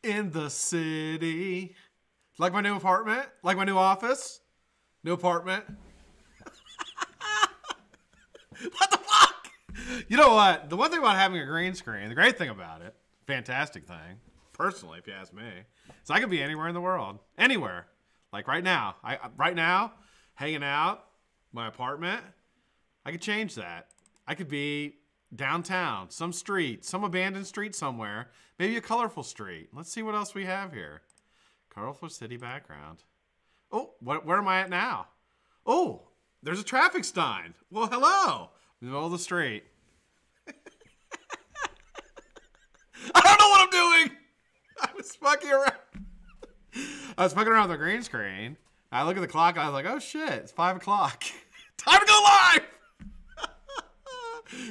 in the city. Like my new apartment? Like my new office? New apartment? What the fuck? You know what? The one thing about having a green screen, the great thing about it, fantastic thing, personally, if you ask me, is I could be anywhere in the world. Anywhere. Like right now. Right now, hanging out, my apartment, I could change that. I could be downtown, some street, some abandoned street somewhere, maybe a colorful street. Let's see what else we have here. Colorful city background. Oh, where am I at now? Oh, there's a traffic sign. Well, hello. In the middle of the street. I don't know what I'm doing. I was fucking around. I was fucking around with the green screen. I look at the clock and I was like, oh shit, it's 5 o'clock. Time to go live.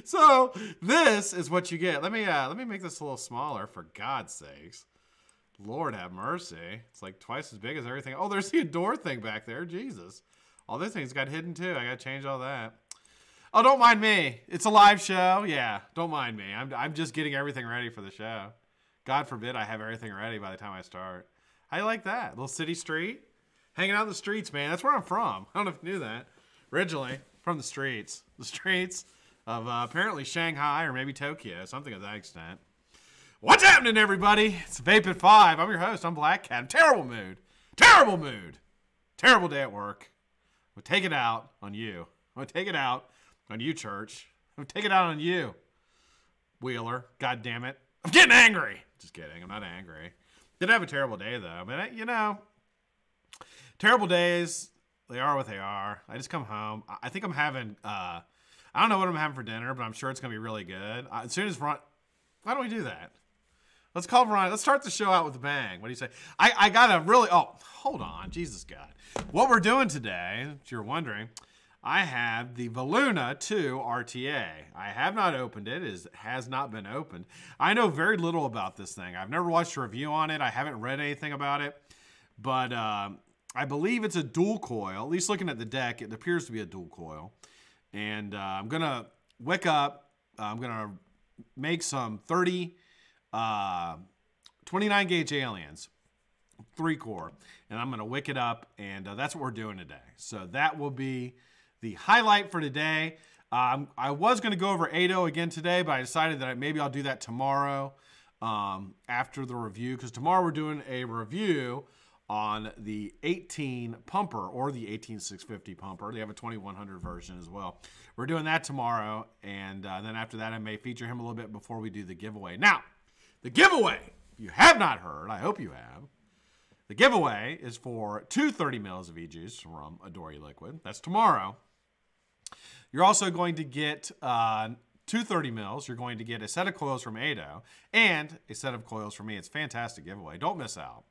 So this is what you get. Let me make this a little smaller for God's sakes. Lord have mercy. It's like twice as big as everything. Oh, there's the door thing back there. Jesus. All these things got hidden too. I got to change all that. Oh, don't mind me. It's a live show. Yeah, don't mind me. I'm just getting everything ready for the show. God forbid I have everything ready by the time I start. How you like that? Little city street? Hanging out in the streets, man. That's where I'm from. I don't know if you knew that. Originally, from the streets. The streets of apparently Shanghai or maybe Tokyo. Something of that extent. What's happening, everybody? It's Vape at 5. I'm your host. I'm BlackCat. Terrible mood. Terrible mood. Terrible day at work. I'm going to take it out on you. I'm going to take it out on you, church. I'm going to take it out on you, Wheeler. God damn it. I'm getting angry. Just kidding. I'm not angry. Did have a terrible day, though. But, you know, terrible days, they are what they are. I just come home. I think I'm having, I don't know what I'm having for dinner, but I'm sure it's going to be really good. As soon as why don't we do that? Let's call Veronica. Let's start the show out with a bang. What do you say? I got to really... Oh, hold on. Jesus, God. What we're doing today, if you're wondering, I have the Voluna 2 RTA. I have not opened it. It has not been opened. I know very little about this thing. I've never watched a review on it. I haven't read anything about it. But I believe it's a dual coil. At least looking at the deck, it appears to be a dual coil. And I'm going to wick up. I'm going to make some 29 gauge aliens, 3-core, and I'm going to wick it up, and that's what we're doing today. So that will be the highlight for today. I was going to go over Ado again today, but I decided that maybe I'll do that tomorrow after the review, because tomorrow we're doing a review on the 18 pumper or the 18650 pumper. They have a 2100 version as well. We're doing that tomorrow, and then after that I may feature him a little bit before we do the giveaway. Now, the giveaway, if you have not heard, I hope you have, the giveaway is for 2 30 mils of e-juice from ELiquid. That's tomorrow. You're also going to get 2 30 mils. You're going to get a set of coils from Ado and a set of coils from me. It's a fantastic giveaway. Don't miss out.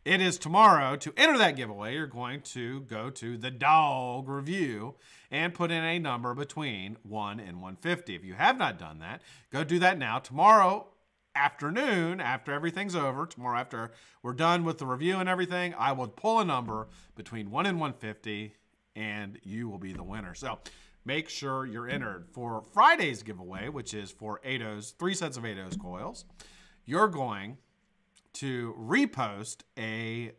It is tomorrow. To enter that giveaway, you're going to go to the dog review and put in a number between 1 and 150. If you have not done that, go do that now. Tomorrow afternoon, after everything's over, tomorrow after we're done with the review and everything, I will pull a number between 1 and 150 and you will be the winner. So make sure you're entered for Friday's giveaway, which is for Ado's 3 sets of Ado's coils. You're going to repost a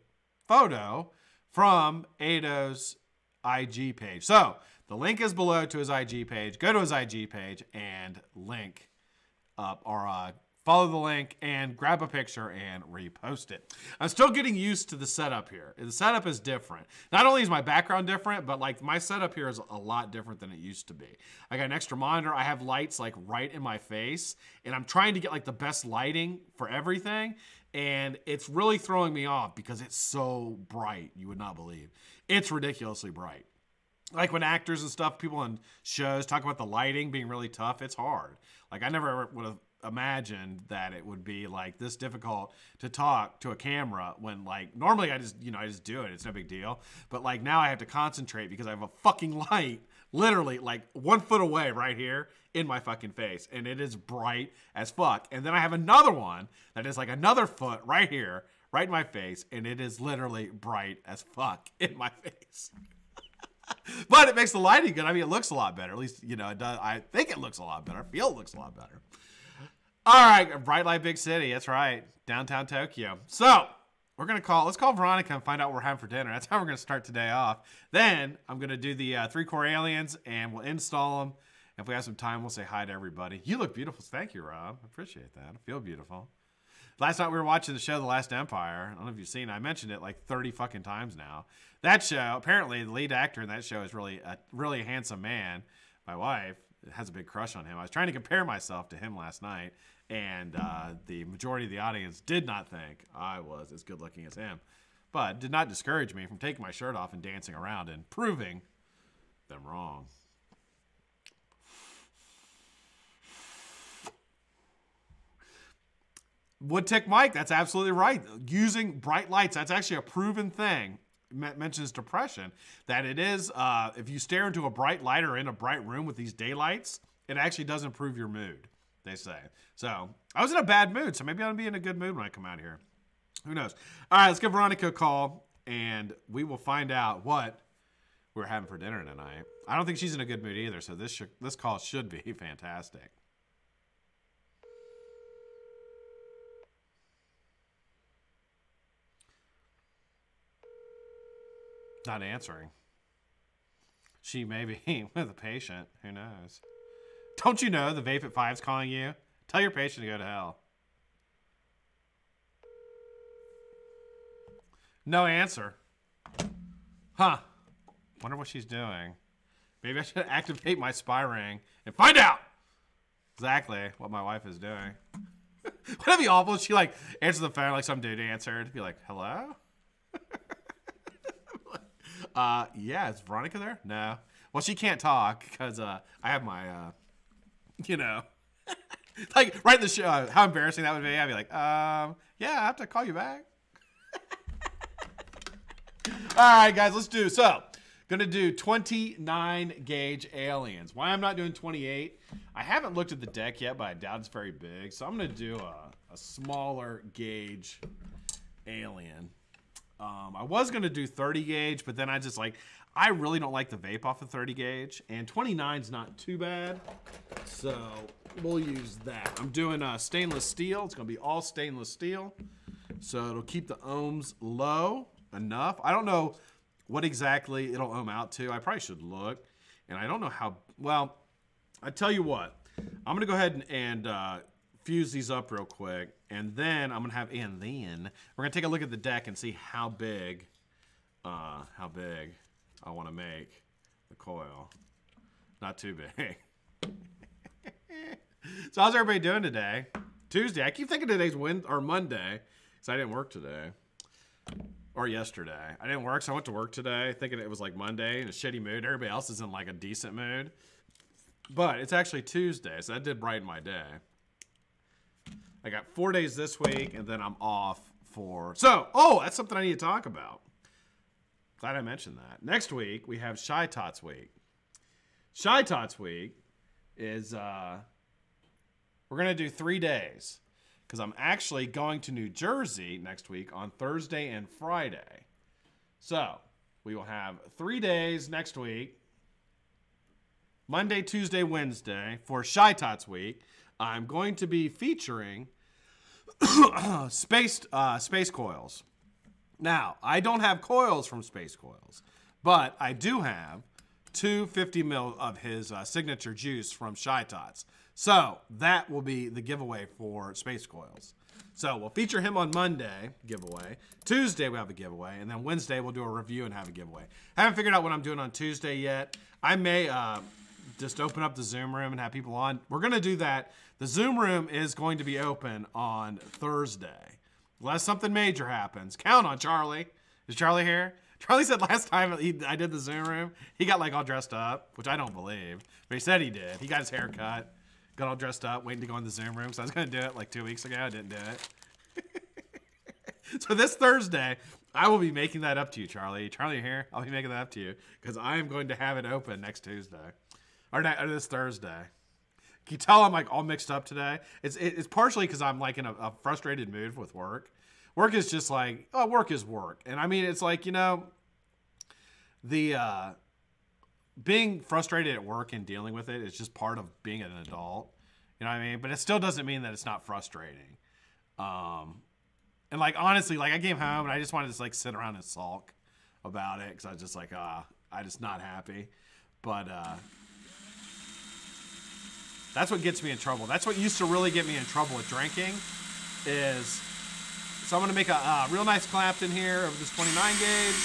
photo from Ado's IG page. So the link is below to his IG page. Go to his IG page and link up or follow the link and grab a picture and repost it. I'm still getting used to the setup here. The setup is different. Not only is my background different, but like my setup here is a lot different than it used to be. I got an extra monitor. I have lights like right in my face, and I'm trying to get like the best lighting for everything. And it's really throwing me off because it's so bright. You would not believe. It's ridiculously bright. Like when actors and stuff, people on shows talk about the lighting being really tough, it's hard. Like I never would have imagined that it would be like this difficult to talk to a camera when like normally I just do it. It's no big deal. But like now I have to concentrate because I have a fucking light literally like 1 foot away right here in my fucking face. And it is bright as fuck. And then I have another one that is like another foot right here, right in my face. And it is literally bright as fuck in my face. But it makes the lighting good. I mean, it looks a lot better. At least, it does. I think it looks a lot better. I feel it looks a lot better. All right. Bright Light Big City. That's right. Downtown Tokyo. So let's call Veronica and find out what we're having for dinner. That's how we're gonna start today off. Then I'm gonna do the 3-core aliens and we'll install them. If we have some time, we'll say hi to everybody. You look beautiful. Thank you, Rob. I appreciate that. I feel beautiful. Last night we were watching the show The Last Empire. I don't know if you've seen it. I mentioned it like 30 fucking times now. That show, apparently the lead actor in that show is really a handsome man. My wife has a big crush on him. I was trying to compare myself to him last night, and the majority of the audience did not think I was as good looking as him. But it did not discourage me from taking my shirt off and dancing around and proving them wrong. Wood tick Mike, that's absolutely right. Using bright lights, that's actually a proven thing. Mentions depression, that it is, if you stare into a bright light or in a bright room with these daylights, it actually does improve your mood, they say. So, I was in a bad mood, so maybe I'll be in a good mood when I come out here. Who knows? All right, let's give Veronica a call, and we will find out what we're having for dinner tonight. I don't think she's in a good mood either, so this call should be fantastic. Not answering. She may be with a patient. Who knows? Don't you know the Vape at 5's calling you? Tell your patient to go to hell. No answer. Huh. Wonder what she's doing. Maybe I should activate my spy ring and find out exactly what my wife is doing. Wouldn't that be awful if she like answers the phone like some dude answered? Be like, hello? Yeah, is Veronica there? No. Well, she can't talk because I have my, you know, like right in the show. How embarrassing that would be. I'd be like, yeah, I have to call you back. All right, guys, let's do. So, gonna do 29 gauge aliens. Why I'm not doing 28? I haven't looked at the deck yet, but I doubt it's very big. So I'm gonna do a smaller gauge alien. I was going to do 30 gauge, but then I really don't like the vape off of 30 gauge, and 29's not too bad, so we'll use that. I'm doing stainless steel. It's going to be all stainless steel, so it'll keep the ohms low enough. I don't know what exactly it'll ohm out to. I probably should look, and I don't know how, well, I tell you what, I'm going to go ahead and fuse these up real quick, and then I'm gonna we're gonna take a look at the deck and see how big I want to make the coil. Not too big. So how's everybody doing today? Tuesday. I keep thinking today's Monday because I didn't work today or yesterday. I didn't work, so I went to work today thinking it was like Monday in a shitty mood. Everybody else is in like a decent mood, but it's actually Tuesday, so that did brighten my day. I got 4 days this week, and then I'm off for... So, that's something I need to talk about. Glad I mentioned that. Next week, we have Shytots week. Shytots week is... we're going to do 3 days, because I'm actually going to New Jersey next week on Thursday and Friday. So, we will have 3 days next week. Monday, Tuesday, Wednesday for Shytots week. I'm going to be featuring space coils. Now, I don't have coils from Space Coils, but I do have 250 ml of his signature juice from Shytots. So that will be the giveaway for Space Coils. So we'll feature him on Monday, giveaway. Tuesday we'll have a giveaway, and then Wednesday we'll do a review and have a giveaway. I haven't figured out what I'm doing on Tuesday yet. I may just open up the Zoom room and have people on. We're going to do that. The Zoom room is going to be open on Thursday. Unless something major happens. Count on Charlie. Is Charlie here? Charlie said last time I did the Zoom room, he got like all dressed up, which I don't believe. But he said he did. He got his hair cut, got all dressed up, waiting to go in the Zoom room. So I was going to do it like 2 weeks ago. I didn't do it. So this Thursday, I will be making that up to you, Charlie. Charlie here, I'll be making that up to you because I am going to have it open next Tuesday. Or this Thursday. Can you tell I'm like all mixed up today? It's partially because I'm like in a frustrated mood with work. Work is just like, work is work. And I mean, it's like, you know, the being frustrated at work and dealing with it is just part of being an adult. You know what I mean? But it still doesn't mean that it's not frustrating. And like, honestly, like I came home and I just wanted to like sit around and sulk about it because I was just like, I just not happy. But that's what gets me in trouble. That's what used to really get me in trouble with drinking is, so I'm going to make a real nice Clapton here of this 29 gauge.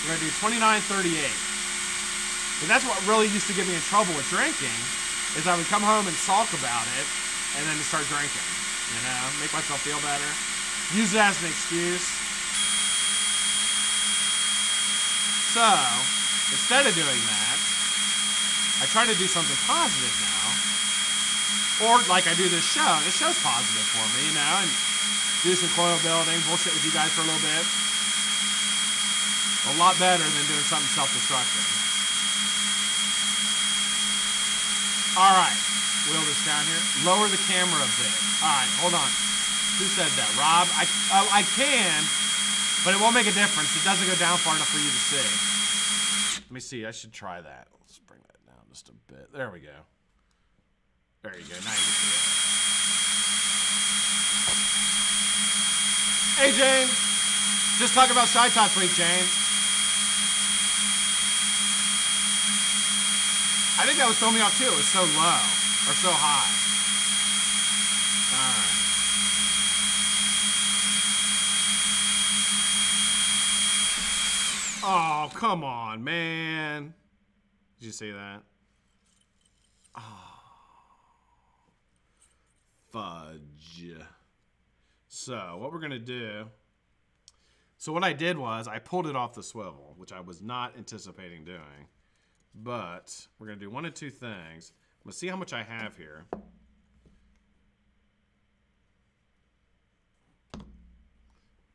We're going to do 2938. And that's what really used to get me in trouble with drinking is I would come home and sulk about it and then just start drinking, you know, make myself feel better. Use it as an excuse. So, instead of doing that, I try to do something positive now. Or like I do this show. This show's positive for me, you know, and do some coil building, bullshit with you guys for a little bit. A lot better than doing something self-destructive. All right, wheel this down here. Lower the camera a bit. All right, hold on. Who said that? Rob? I can, but it won't make a difference. It doesn't go down far enough for you to see. Let me see. I should try that. Let's bring that down just a bit. There we go. There you go. Now you can see it. Hey, James. Just talk about Shytots week, James. I think that was throwing me off too. It was so low or so high. All right. Oh, come on, man. Did you see that? Oh. Fudge. So what we're going to do. So what I did was I pulled it off the swivel, which I was not anticipating doing. But we're going to do one of two things. I'm going to see how much I have here.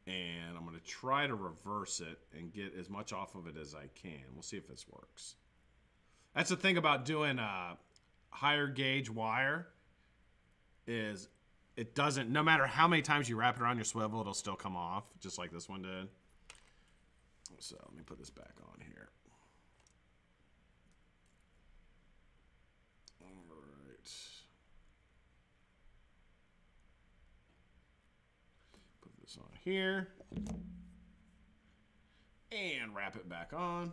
And I'm going to try to reverse it and get as much off of it as I can. We'll see if this works. That's the thing about doing a higher gauge wire is it doesn't, no matter how many times you wrap it around your swivel, it'll still come off, just like this one did. So let me put this back on here. On here and wrap it back on.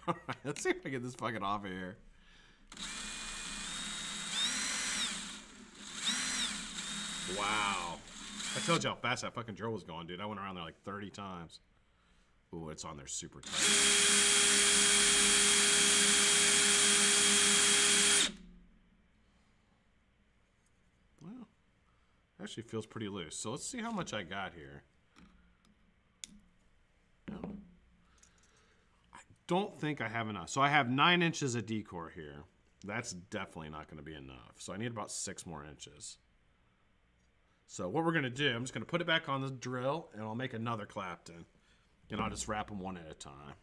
All right, let's see if I get this fucking off of here. Wow. I told you how fast that fucking drill was going, dude. I went around there like 30 times. Ooh, it's on there super tight. Actually feels pretty loose. So let's see how much I got here. No. I don't think I have enough. So I have 9 inches of decor here. That's definitely not going to be enough. So I need about 6 more inches. So what we're going to do, I'm just going to put it back on the drill and I'll make another Clapton. And I'll just wrap them one at a time.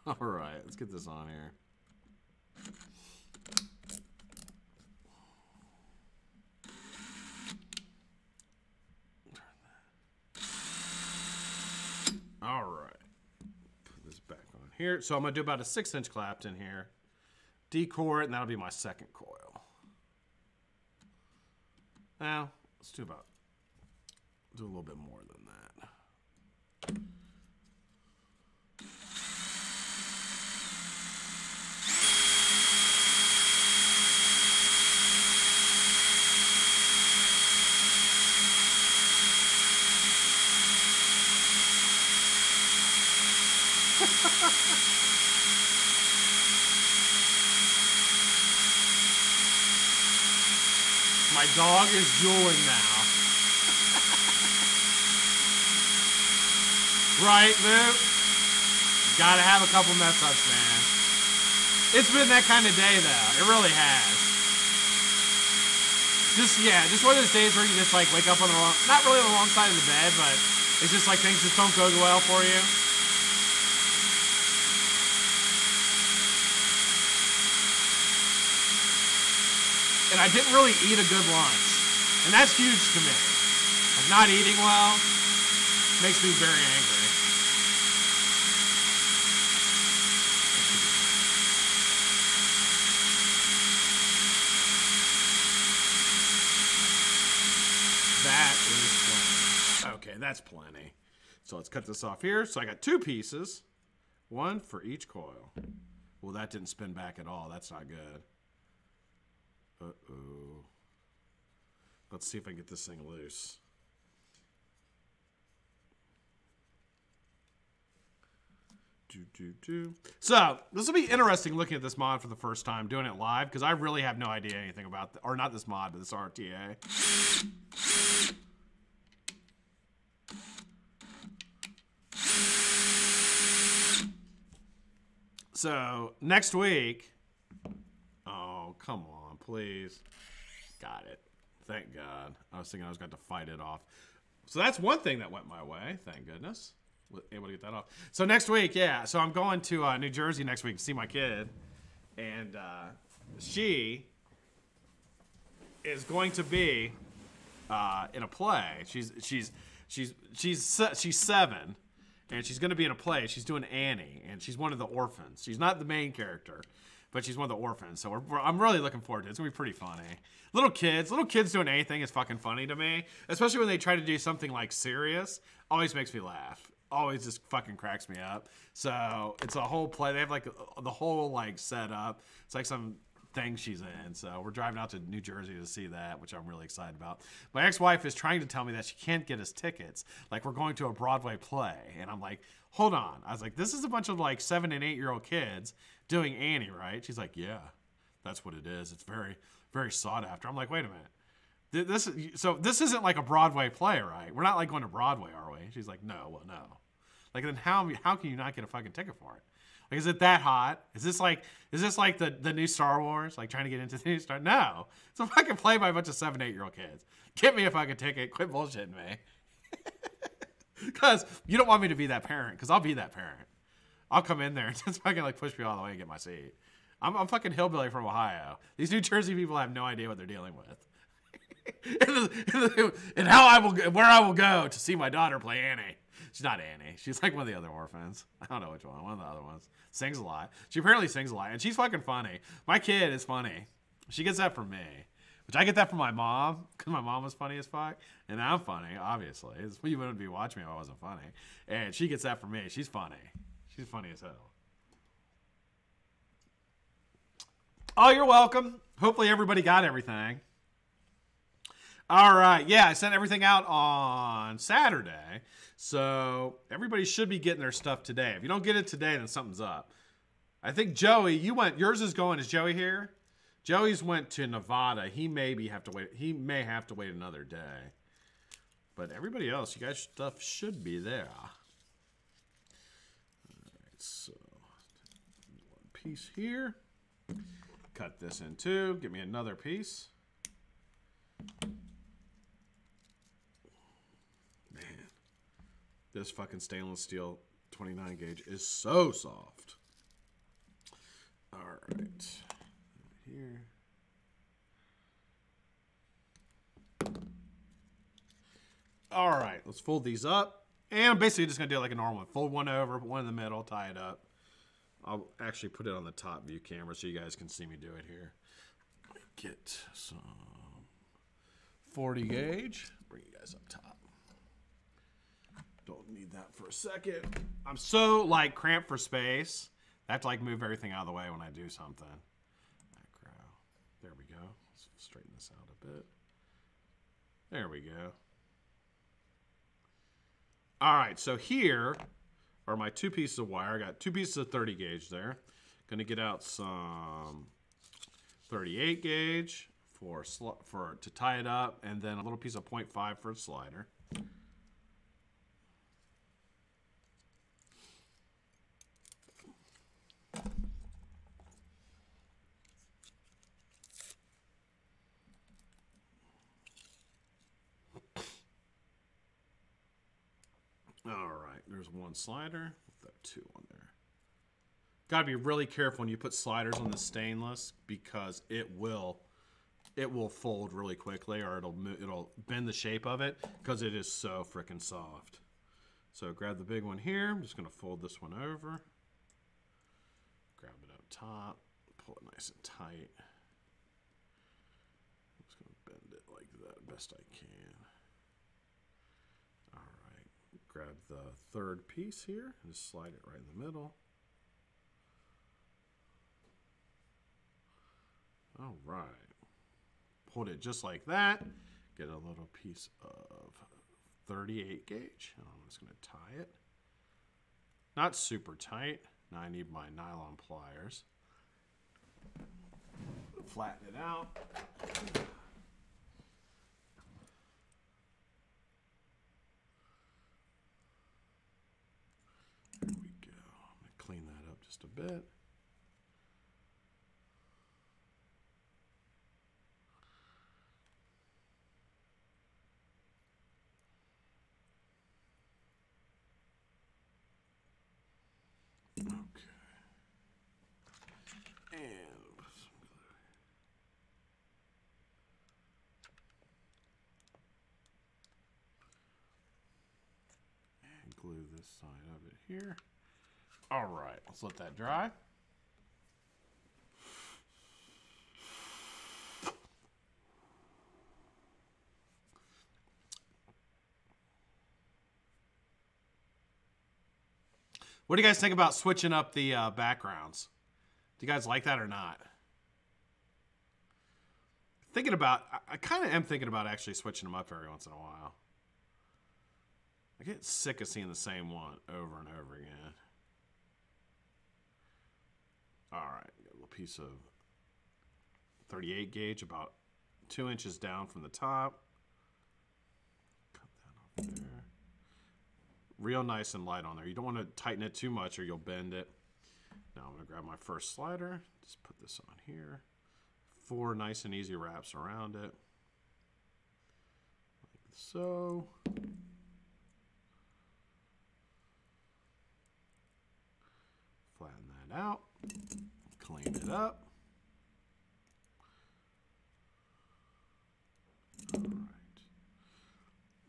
All right, let's get this on here. All right, put this back on here. So I'm gonna do about a 6-inch Clapton here. Decore it, and that'll be my second coil. Now, let's do a little bit more than that. My dog is drooling now. Right, Luke? Gotta have a couple mess ups, man. It's been that kind of day, though. It really has. Just one of those days where you just like wake up on the wrong, not really on the wrong side of the bed, but it's just like things just don't go well for you. and I didn't really eat a good lunch. And that's huge to me. Like, not eating well makes me very angry. That is plenty. Okay, that's plenty. So let's cut this off here. So I got 2 pieces. 1 for each coil. Well, that didn't spin back at all. That's not good. Uh-oh. Let's see if I can get this thing loose. So, this will be interesting looking at this mod for the first time, doing it live, because I really have no idea anything about, or not this mod, but this RTA. So, next week, oh, come on, please. Got it. Thank God. I was thinking I was going to fight it off. So that's one thing that went my way, thank goodness. Able to get that off. So next week, yeah. So I'm going to New Jersey next week to see my kid, and she is going to be in a play. She's 7, and she's going to be in a play. She's doing Annie, and she's one of the orphans. She's not the main character, but she's one of the orphans. So I'm really looking forward to it. It's gonna be pretty funny. Little kids doing anything is fucking funny to me, especially when they try to do something like serious. Always makes me laugh. Always just fucking cracks me up. So it's a whole play. They have like the whole like setup. It's like some thing she's in. So we're driving out to New Jersey to see that, which I'm really excited about. My ex-wife is trying to tell me that she can't get us tickets. Like, we're going to a Broadway play. And I'm like, hold on. I was like, this is a bunch of like 7 and 8-year-old kids doing Annie, right? She's like, yeah, that's what it is. It's very, very sought after. I'm like, wait a minute. This isn't like a Broadway play, right? We're not like going to Broadway, are we? She's like, no, well, no. Like, then how can you not get a fucking ticket for it? Like, is it that hot? Is this like the new Star Wars? Like, trying to get into the new Star? No. It's a fucking play by a bunch of 7, 8-year-old kids. Get me a fucking ticket. Quit bullshitting me. Because you don't want me to be that parent, because I'll be that parent. I'll come in there and just fucking like push me all the way and get my seat. I'm fucking hillbilly from Ohio. These New Jersey people have no idea what they're dealing with. and where I will go to see my daughter play Annie. She's not Annie. She's like one of the other orphans. I don't know which one. One of the other ones. Sings a lot. She apparently sings a lot. And she's fucking funny. My kid is funny. She gets that from me. Which I get that from my mom. Because my mom was funny as fuck. And I'm funny, obviously. You wouldn't be watching me if I wasn't funny. And she gets that from me. She's funny. She's funny as hell. Oh, you're welcome. Hopefully everybody got everything. All right. Yeah, I sent everything out on Saturday. So everybody should be getting their stuff today. If you don't get it today, then something's up. I think Joey, yours is going. Is Joey here? Joey's went to Nevada. He may have to wait another day. But everybody else, you guys' stuff should be there. All right, so one piece here. Cut this in 2. Give me another piece. This fucking stainless steel 29 gauge is so soft. All right. Here. All right. Let's fold these up. And I'm basically just going to do it like a normal one. Fold one over, one in the middle, tie it up. I'll actually put it on the top view camera so you guys can see me do it here. Get some 40 gauge. Bring you guys up top. Don't need that for a second. I'm so like cramped for space. I have to like move everything out of the way when I do something. Macro. There we go. Let's straighten this out a bit. There we go. All right, so here are my 2 pieces of wire. I got 2 pieces of 30 gauge there. Gonna get out some 38 gauge to tie it up, and then a little piece of 0.5 for a slider. All right, there's one slider. Put that 2 on there. Got to be really careful when you put sliders on the stainless because it will it will fold really quickly, or it'll bend the shape of it because it is so freaking soft. So grab the big one here. I'm just going to fold this one over. Grab it up top. Pull it nice and tight. I'm just going to bend it like that best I can. All right. Grab the third piece here and just slide it right in the middle. All right. Hold it just like that. Get a little piece of 38 gauge. And I'm just going to tie it. Not super tight. Now I need my nylon pliers. Flatten it out. There we go. I'm going to clean that up just a bit. Glue this side of it here. All right, let's let that dry. What do you guys think about switching up the backgrounds? Do you guys like that or not? Thinking about, I kind of am thinking about actually switching them up every once in a while. I get sick of seeing the same one over and over again. All right, got a little piece of 38 gauge, about 2 inches down from the top. Cut that off there. Real nice and light on there. You don't want to tighten it too much or you'll bend it. Now I'm going to grab my first slider. Just put this on here. 4 nice and easy wraps around it. Like so. Flatten that out. Clean it up. All right.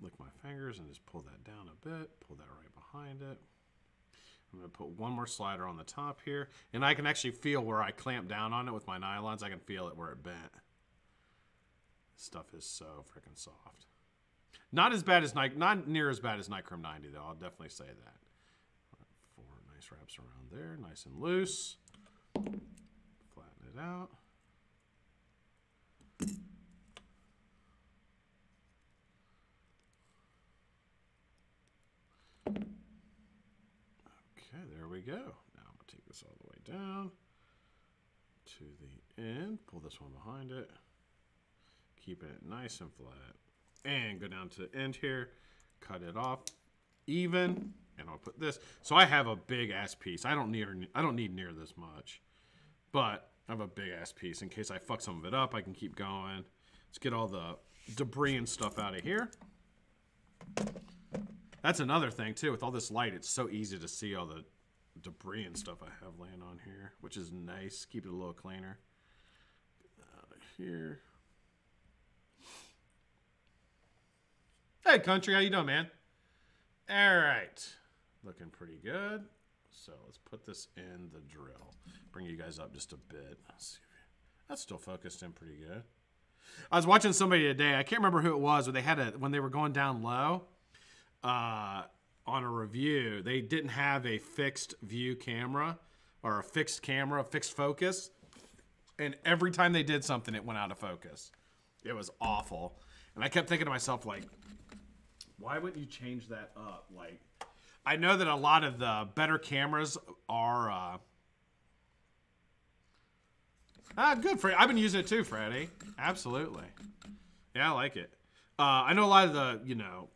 Lick my fingers and just pull that down a bit. Pull that right behind it. I'm going to put one more slider on the top here. And I can actually feel where I clamp down on it with my nylons. I can feel it where it bent. This stuff is so freaking soft. Not as bad as not near as bad as Nichrome 90 though. I'll definitely say that. 4 nice wraps around there, nice and loose. Flatten it out. Okay, there we go. Now I'm going to take this all the way down to the end. Pull this one behind it. Keeping it nice and flat. And go down to the end here. Cut it off even. And I'll put this. So I have a big ass piece. I don't need near this much. But I have a big ass piece. In case I fuck some of it up, I can keep going. Let's get all the debris and stuff out of here. That's another thing too. With all this light, it's so easy to see all the debris and stuff I have laying on here, which is nice. Keep it a little cleaner. Get that out of here. Hey, country, how you doing, man? All right, looking pretty good. So let's put this in the drill. Bring you guys up just a bit. Let's see. That's still focused in pretty good. I was watching somebody today. I can't remember who it was, but they had when they were going down low on a review, they didn't have a fixed view camera or a fixed camera, fixed focus. And every time they did something, it went out of focus. It was awful. And I kept thinking to myself, like, why wouldn't you change that up? Like, I know that a lot of the better cameras are good for you. I've been using it too, Freddie. Absolutely. Yeah, I like it. I know a lot of the, you know,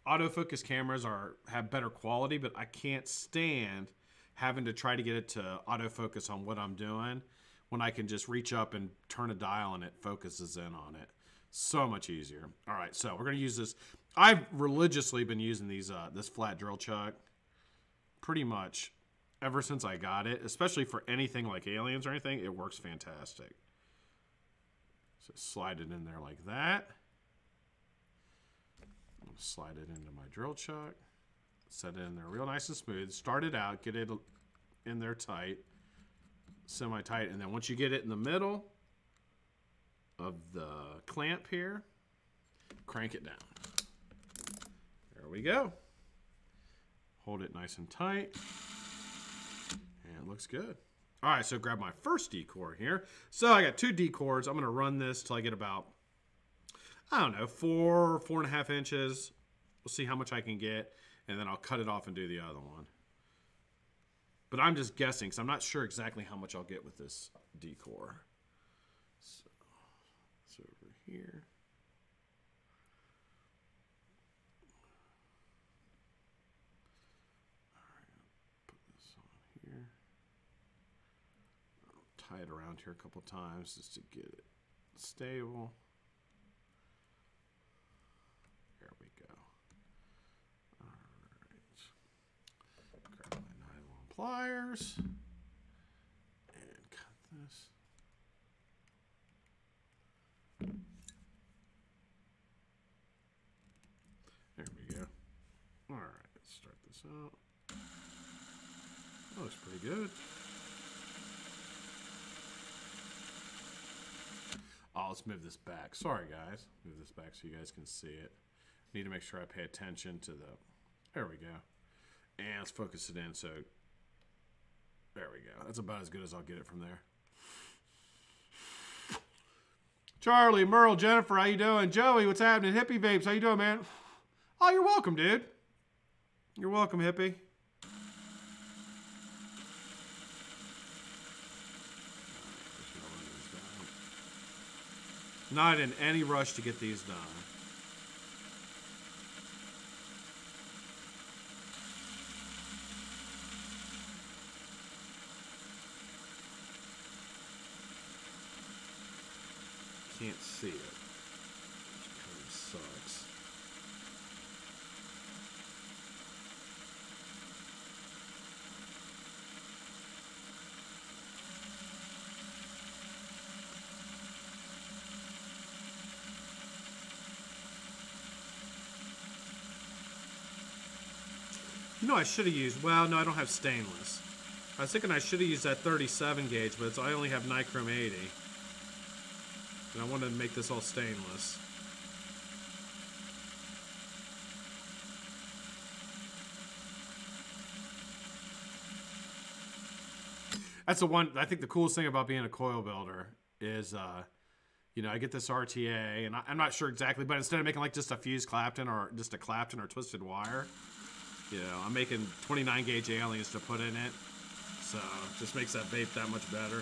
autofocus cameras have better quality, but I can't stand having to try to get it to autofocus on what I'm doing when I can just reach up and turn a dial and it focuses in on it. So much easier. All right, so we're going to use this. I've religiously been using these this flat drill chuck pretty much ever since I got it, especially for anything like aliens or anything. It works fantastic. So So slide it in there like that. I'm going to slide it into my drill chuck. Set it in there real nice and smooth. Start it out. Get it in there tight. Semi-tight. And then once you get it in the middle of the clamp here, crank it down. There we go. Hold it nice and tight. And it looks good. All right, so grab my first D-core here. So I got 2 D-cores. I'm going to run this till I get about, I don't know, 4.5 inches. We'll see how much I can get, and then I'll cut it off and do the other one. But I'm just guessing, because I'm not sure exactly how much I'll get with this D-core. So it's over here. Tie it around here a couple times just to get it stable. There we go. All right. Grab my nylon pliers and cut this. There we go. All right, let's start this out. That looks pretty good. Oh, let's move this back. Sorry, guys. Move this back so you guys can see it. Need to make sure I pay attention to the... There we go. And let's focus it in so... There we go. That's about as good as I'll get it from there. Charlie, Merle, Jennifer, how you doing? Joey, what's happening? Hippie Vapes, how you doing, man? Oh, you're welcome, dude. You're welcome, Hippie. Not in any rush to get these done. Can't see it. Which kind of sucks. You know, I should have used, well, no, I don't have stainless. I was thinking I should have used that 37 gauge, but I only have nichrome 80. And I wanted to make this all stainless. That's the one, I think the coolest thing about being a coil builder is, you know, I get this RTA, and I'm not sure exactly, but instead of making like just a fused Clapton or just a Clapton or twisted wire, you know, I'm making 29 gauge aliens to put in it. So it just makes that vape that much better.